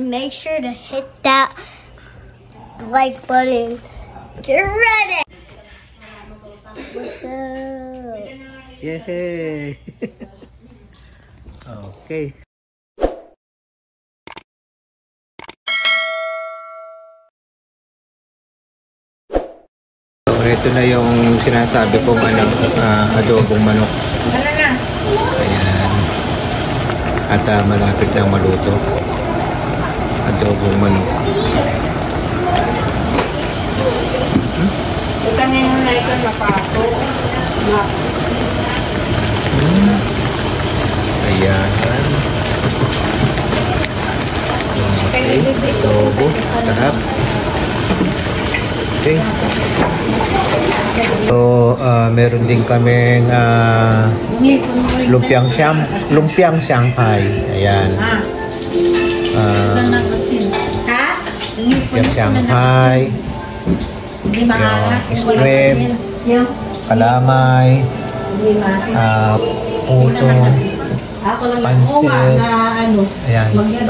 make sure to hit that like button. Get ready. What's up? Yay! Okay. So, ito na yung sinasabi kong adobong manok. Ayan. At malapit lang maluto. Adobong manok. Ito na yung naikon na pato. Ayan. Okay. Adobo. Sarap. Okay. So, meron din kaming lumpiang Shanghai. Ayan. Lumpiang Shanghai. Yung shrimp, kalamay, puto, pansit. Ayan, pansit.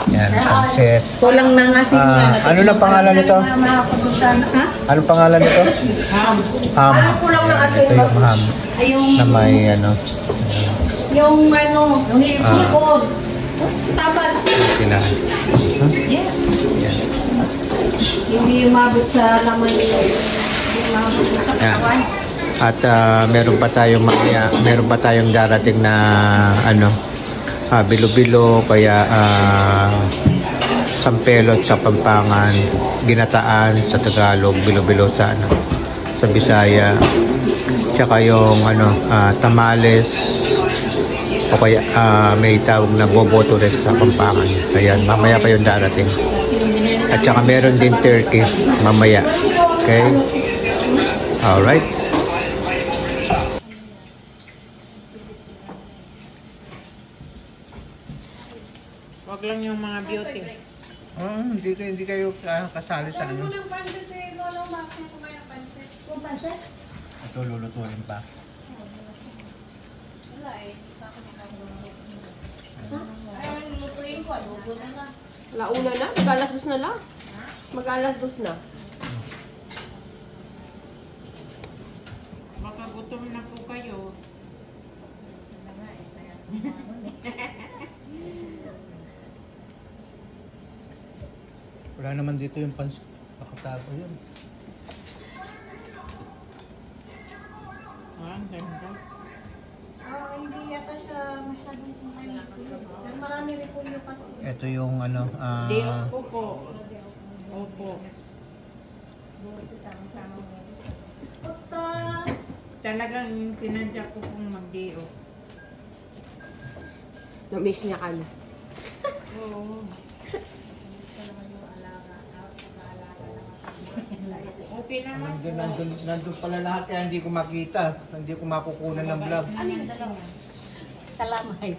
Ayan, pansit. Kulang na nga ano na pangalan nito? Ano pangalan nito? Ham. Ito yung ham. Na may yung hipon. Tama. Sila. Yeah. Hindi umabot sa laman nila. Yan. At meron pa tayong darating na bilo-bilo, kaya sampelot sa Pampangan, ginataan sa Tagalog, bilo-bilo sa Bisaya, tsaka yung tamales, o kaya may tawag na boboto rin sa Pampangan. Kaya mamaya pa yung darating. At saka meron din turkey mamaya. Okay? Alright. Wag lang yung mga beauty. Hindi kayo kasali sa ano. Ito lulutuin pa. Wala eh. Ay, lulutuin ko. Adobo na lang. Launa na? Mag-alas dos na lang? Mag-alas dos na. Baka gutom na po kayo. Wala naman dito yung pansit. Nakatago yun. Ang ganda. Hindi yata siya masyadong kumain. Marami repolyo pa. Ito yung Di, opo. Opo. Talagang sinadya ko pong mag-dio. Na-miss niya ka na. Oo. Okay naman. Nandun pala lahat kaya hindi ko makita. Hindi ko makukunan ng vlog. Ano yung dalawa? Kalamay.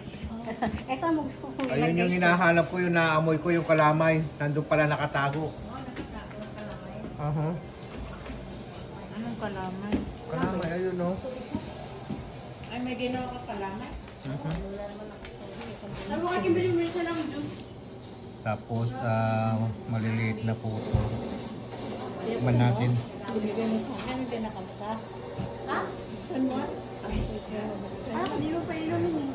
Eh, saan mo gusto kong ilagay? Ayun yung hinahanap ko, yung naamoy ko yung kalamay. Nandun pala nakatago. Nakatago ang kalamay. Anong kalamay? Kalamay, ayun no. Ay, may ginawa ka kalamay? Ano ka kibili mo siya ng juice? Tapos, maliliit na puto. Tikman natin. Ano din nakamata? Ha? Saan mo? Hindi mo pa inumin eh.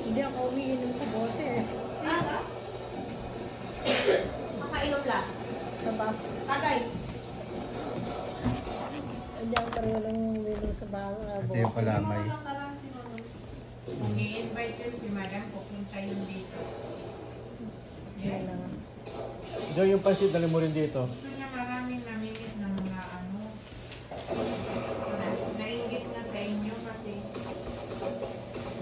Hindi ako umiinom sa bote eh. Makainom lang. Sa baso. Tagay. Hindi ako pareho lang umiinom sa baso. Ito yung kalamay. Kung i-invite yun si Madam, pupunta yun dito. Yan lang. Diyo yung pansit, dali mo rin dito. Gusto niya maraming namimit ng mga nainggit na sa inyo kasi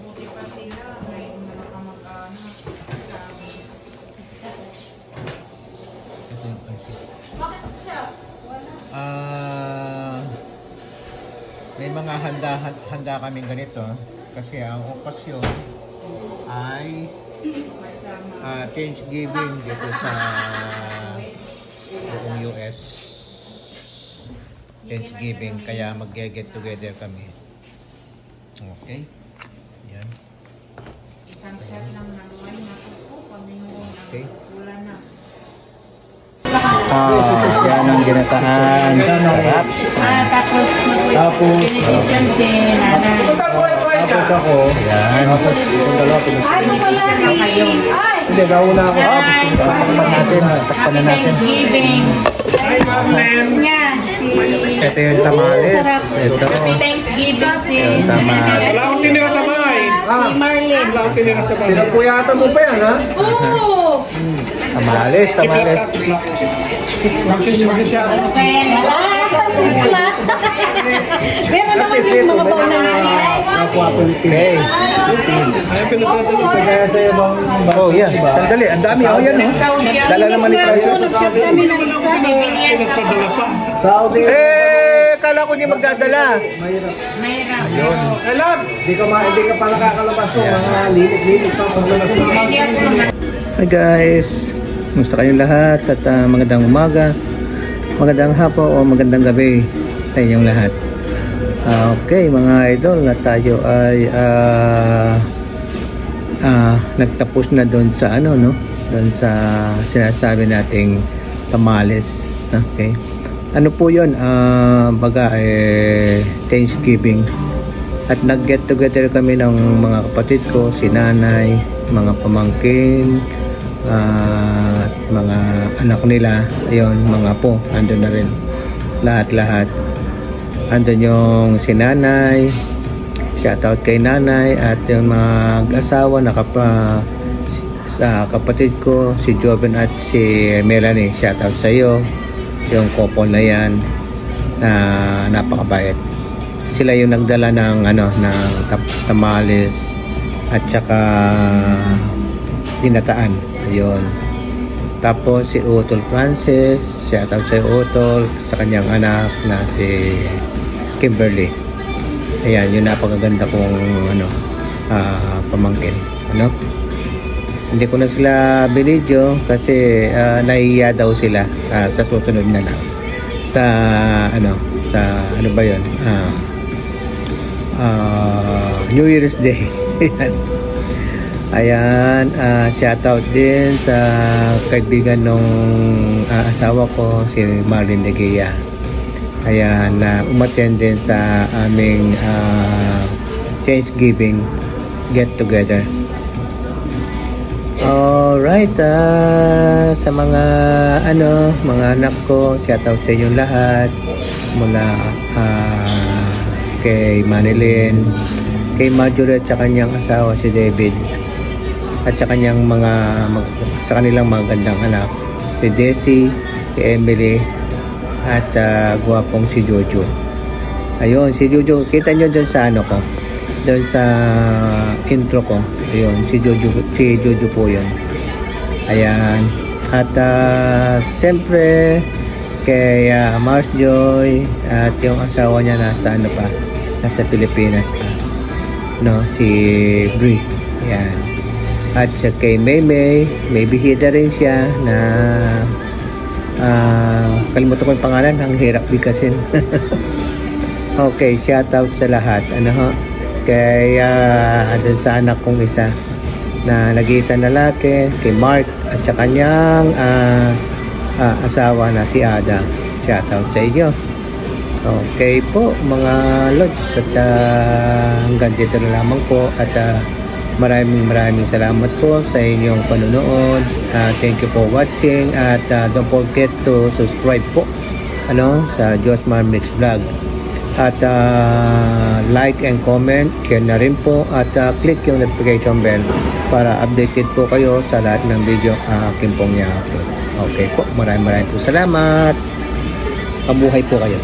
buti pa sila may mga kamag-anak sa amin. Ito yung pansit. Bakit siya? May mga handa kaming ganito. Kasi ang okasyon ay Thanksgiving dito sa US. Thanksgiving, kaya mag-get together kami. Okay? Yan. Okay. Wala na. Yan ang ginataan. Sarap. Tapos pinitisan si nanay. Tapos ako. Yan. Ano pala rin? Ay! Hindi, nauna ako. Takpan natin. Takpan na natin. Thanksgiving. Yan, si... Ito yung tamales. Ito. Happy Thanksgiving si Yung tamales. Wala akong tinira sa bahay. Si Marlene. Wala akong tinira sa bahay. Pinagpuyatan mo pa yan, ha? Oo! Tamales, tamales. Magsisya. Kaya Wala! Pero naman yung mga pauna nanay. Okay. Ayaw pinagpuyatan. Oh, yeah. Sandali. Ang dami. Oh, yan. Dala naman ni Carlos. Nag-shop kami ng isa. Pinagpadala pa. Kala ko hindi magdadala. Mahirap. Alam! Hindi ka pa nakakalabas mo. Mga lilit-lilit pa. Hindi ako naman. Hi guys. Kumusta kayong lahat? At magandang umaga, magandang hapon o magandang gabi sa inyong lahat. Okay mga idol, na tayo ay nagtapos na doon sa ano, no? Doon sa sinasabi nating tamales. Okay. Ano po 'yon? Baga Thanksgiving. At nag-get together kami ng mga kapatid ko, si nanay, mga pamangkin, mga anak nila, ayun, mga po, andun na rin lahat andun yung si nanay, shoutout kay nanay, at yung mga asawa na sa kapatid ko, si Joven at si Melanie, shoutout sa iyo, yung couple na yan na napakabayad. Sila yung nagdala ng ng tamales at saka ginataan. Ayun. Tapos si Utol Francis, shoutout sa Utol, sa kanyang anak na si Kimberly. Ayan, yung napakaganda kong pamangkin. Hindi ko na sila binidyo kasi nahihiya daw sila sa susunod na lang. Sa ano ba yun? New Year's Day. Ayan, shoutout din sa kaibigan nung asawa ko, si Marlene de Guia. Ayan, umattend din sa aming Thanksgiving get together. Alright, sa mga mga anak ko, shoutout sa inyong lahat mula kay Manilyn, kay Marjorie at sa kanyang asawa si David, at sa kanyang sa kanilang magandang anak, si Desi, si Emily, at guwapong si Jojo. Ayun, si Jojo, kita nyo dun sa ko, dun sa intro ko. Ayun, si Jojo po yun. Ayan. At siyempre kay Mars Joy at yung asawa niya nasa nasa Pilipinas pa, no, si Brie. Ayan. At kay Maymay, may bihida rin siya na kalimutan ko yung pangalan, ang hirap bigkasin. Okay, shout out sa lahat. Kay dun sa anak kong isa na nag-iisa na lalaki, kay Mark at sa kanyang asawa na si Ada. Shout out sa inyo. Okay po mga lods, at hanggang dito na lamang po, at maraming salamat po sa inyong panonood. Thank you for watching, at don't forget to subscribe po sa Josmar Mix Vlog, at like and comment, share na rin po, at click yung notification bell para updated po kayo sa lahat ng video aking pong i-upload. Okay po, maraming po salamat. Mabuhay po kayo.